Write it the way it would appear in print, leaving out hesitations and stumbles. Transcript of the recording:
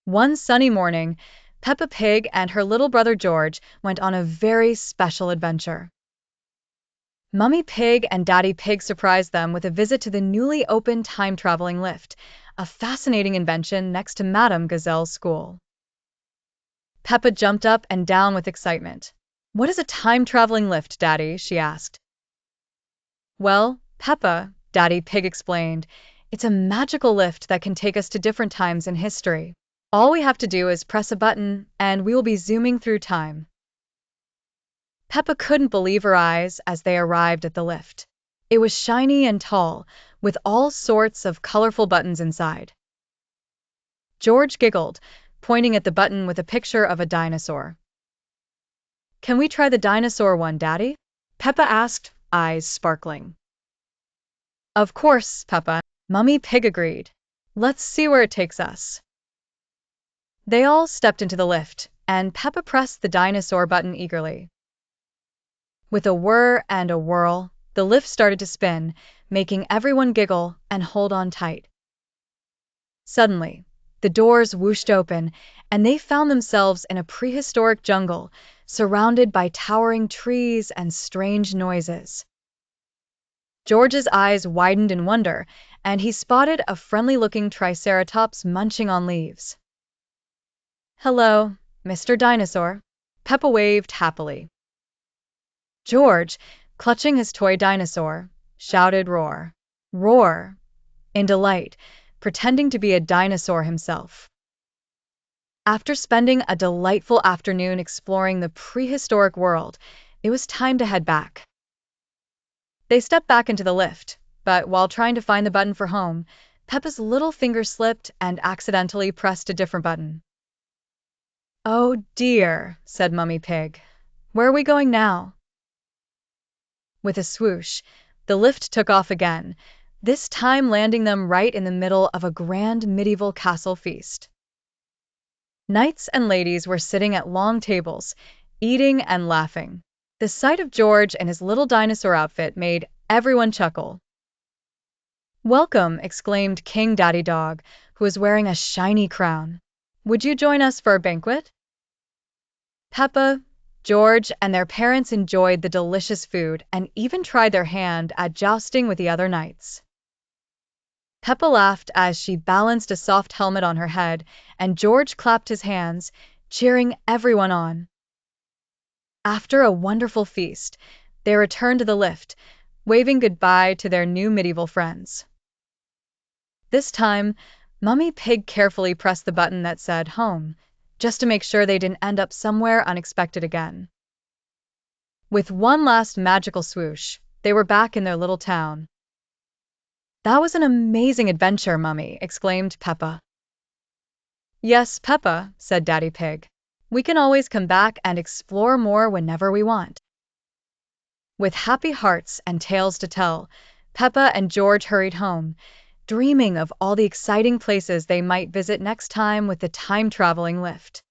One sunny morning, Peppa Pig and her little brother George went on a very special adventure. Mummy Pig and Daddy Pig surprised them with a visit to the newly opened time-traveling lift, a fascinating invention next to Madame Gazelle's school. Peppa jumped up and down with excitement. "What is a time-traveling lift, Daddy?" she asked. "Well, Peppa," Daddy Pig explained, "it's a magical lift that can take us to different times in history. All we have to do is press a button, and we will be zooming through time." Peppa couldn't believe her eyes as they arrived at the lift. It was shiny and tall, with all sorts of colorful buttons inside. George giggled, pointing at the button with a picture of a dinosaur. "Can we try the dinosaur one, Daddy?" Peppa asked, eyes sparkling. "Of course, Peppa," Mummy Pig agreed. "Let's see where it takes us." They all stepped into the lift, and Peppa pressed the dinosaur button eagerly. With a whir and a whirl, the lift started to spin, making everyone giggle and hold on tight. Suddenly, the doors whooshed open, and they found themselves in a prehistoric jungle, surrounded by towering trees and strange noises. George's eyes widened in wonder, and he spotted a friendly-looking triceratops munching on leaves. "Hello, Mr. Dinosaur," Peppa waved happily. George, clutching his toy dinosaur, shouted roar, roar, in delight, pretending to be a dinosaur himself. After spending a delightful afternoon exploring the prehistoric world, it was time to head back. They stepped back into the lift, but while trying to find the button for home, Peppa's little finger slipped and accidentally pressed a different button. "Oh dear," said Mummy Pig. "Where are we going now?" With a swoosh, the lift took off again, this time landing them right in the middle of a grand medieval castle feast. Knights and ladies were sitting at long tables, eating and laughing. The sight of George in his little dinosaur outfit made everyone chuckle. "Welcome," exclaimed King Daddy Dog, who was wearing a shiny crown. "Would you join us for a banquet?" Peppa, George, and their parents enjoyed the delicious food and even tried their hand at jousting with the other knights. Peppa laughed as she balanced a soft helmet on her head, and George clapped his hands, cheering everyone on. After a wonderful feast, they returned to the lift, waving goodbye to their new medieval friends. This time, Mummy Pig carefully pressed the button that said home, just to make sure they didn't end up somewhere unexpected again. With one last magical swoosh, they were back in their little town. "That was an amazing adventure, Mummy," exclaimed Peppa. "Yes, Peppa," said Daddy Pig. "We can always come back and explore more whenever we want." With happy hearts and tales to tell, Peppa and George hurried home, dreaming of all the exciting places they might visit next time with the time-traveling lift.